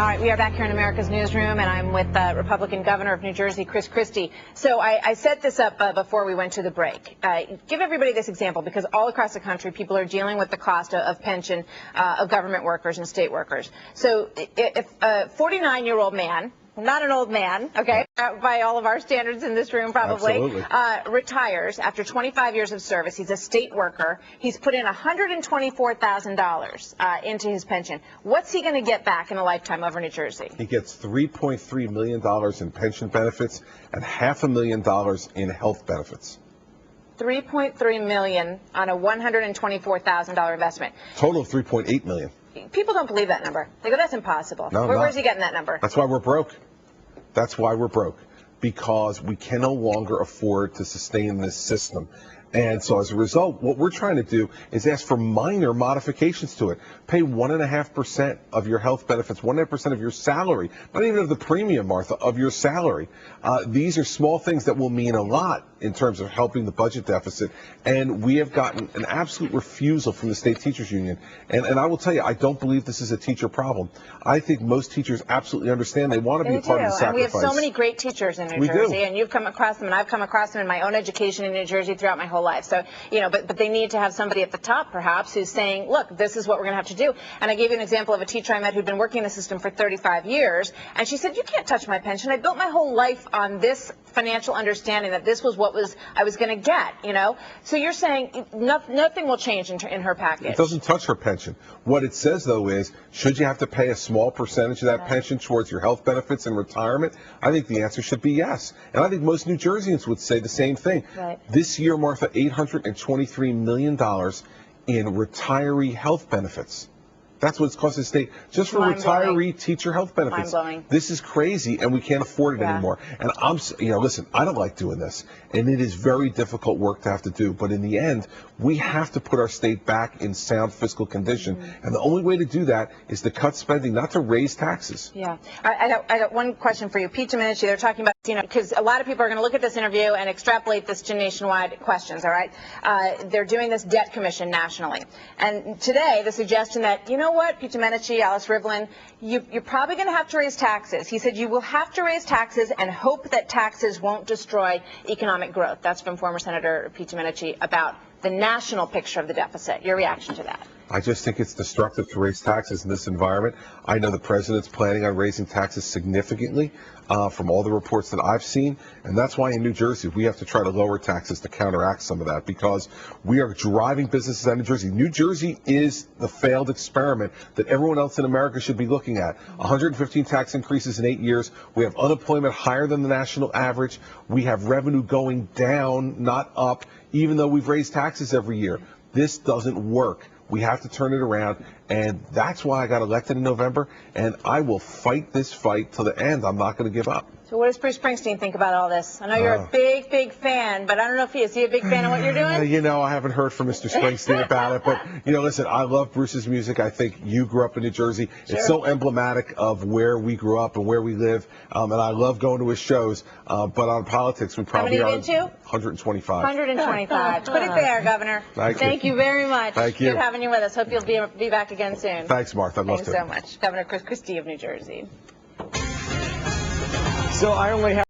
right, we are back here in America's Newsroom, and I'm with Republican Governor of New Jersey, Christie. So I set this up before we went to the break. Give everybody this example, because all across the country, people are dealing with the cost of pension of government workers and state workers. So if a 49-year-old man, not an old man, okay, by all of our standards in this room probably, retires after 25 years of service. He's a state worker. He's put in $124,000 into his pension. What's he going to get back in a lifetime over New Jersey? He gets $3.3 million in pension benefits and $500,000 in health benefits. $3.3 million on a $124,000 investment. Total of $3.8 million. People don't believe that number. They go, that's impossible. No, where's he getting that number? That's why we're broke. That's why we're broke, because we can no longer afford to sustain this system. And so as a result, what we're trying to do is ask for minor modifications to it. Pay 1.5% of your health benefits, 1.5% of your salary, not even of the premium, Martha, of your salary. These are small things that will mean a lot in terms of helping the budget deficit. And we have gotten an absolute refusal from the State Teachers Union. And I will tell you, I don't believe this is a teacher problem. I think most teachers absolutely understand. They want to be a part of the sacrifice. And we have so many great teachers in New Jersey, and you've come across them, and I've come across them in my own education in New Jersey throughout my whole life. So, you know, but they need to have somebody at the top, perhaps, who's saying, look, this is what we're going to have to do. And I gave you an example of a teacher I met who'd been working in the system for 35 years, and she said, you can't touch my pension. I built my whole life on this financial understanding that this was what I was going to get, you know. So you're saying nothing will change in her package. It doesn't touch her pension. What it says, though, is should you have to pay a small percentage of that pension towards your health benefits and retirement? I think the answer should be yes. And I think most New Jerseyans would say the same thing. Right. This year, Martha, $823 million in retiree health benefits. That's what it's cost the state just for retiree teacher health benefits. This is crazy, and we can't afford it anymore. And listen, I don't like doing this, and it is very difficult work to have to do. But in the end, we have to put our state back in sound fiscal condition, and the only way to do that is to cut spending, not to raise taxes. Yeah, I got one question for you, Pete Domenici. They're talking about, you know, because a lot of people are going to look at this interview and extrapolate this to nationwide questions. All right, they're doing this debt commission nationally, and today the suggestion that, you know what, Pete Domenici, Alice Rivlin, you're probably going to have to raise taxes. He said you will have to raise taxes and hope that taxes won't destroy economic growth. That's from former Senator Pete Domenici about the national picture of the deficit. Your reaction to that? I just think it's destructive to raise taxes in this environment. I know the president's planning on raising taxes significantly from all the reports that I've seen, and that's why in New Jersey we have to try to lower taxes to counteract some of that, because we are driving businesses out of New Jersey. New Jersey is the failed experiment that everyone else in America should be looking at. 115 tax increases in 8 years. We have unemployment higher than the national average. We have revenue going down, not up, even though we've raised taxes every year. This doesn't work. We have to turn it around, and that's why I got elected in November, and I will fight this fight till the end. I'm not going to give up. So what does Bruce Springsteen think about all this? I know you're a big, big fan, but I don't know if is he a big fan of what you're doing? You know, I haven't heard from Mr. Springsteen about it, but, you know, listen, I love Bruce's music. I think you grew up in New Jersey. Sure. It's so emblematic of where we grew up and where we live, and I love going to his shows, but on politics, we probably are 125. 125. Put it there, Governor. Thank you very much. Thank you. Good having you with us. Hope you'll be back again soon. Thanks, Martha. I'd love to. Thanks so much. Governor Christie of New Jersey. So I only have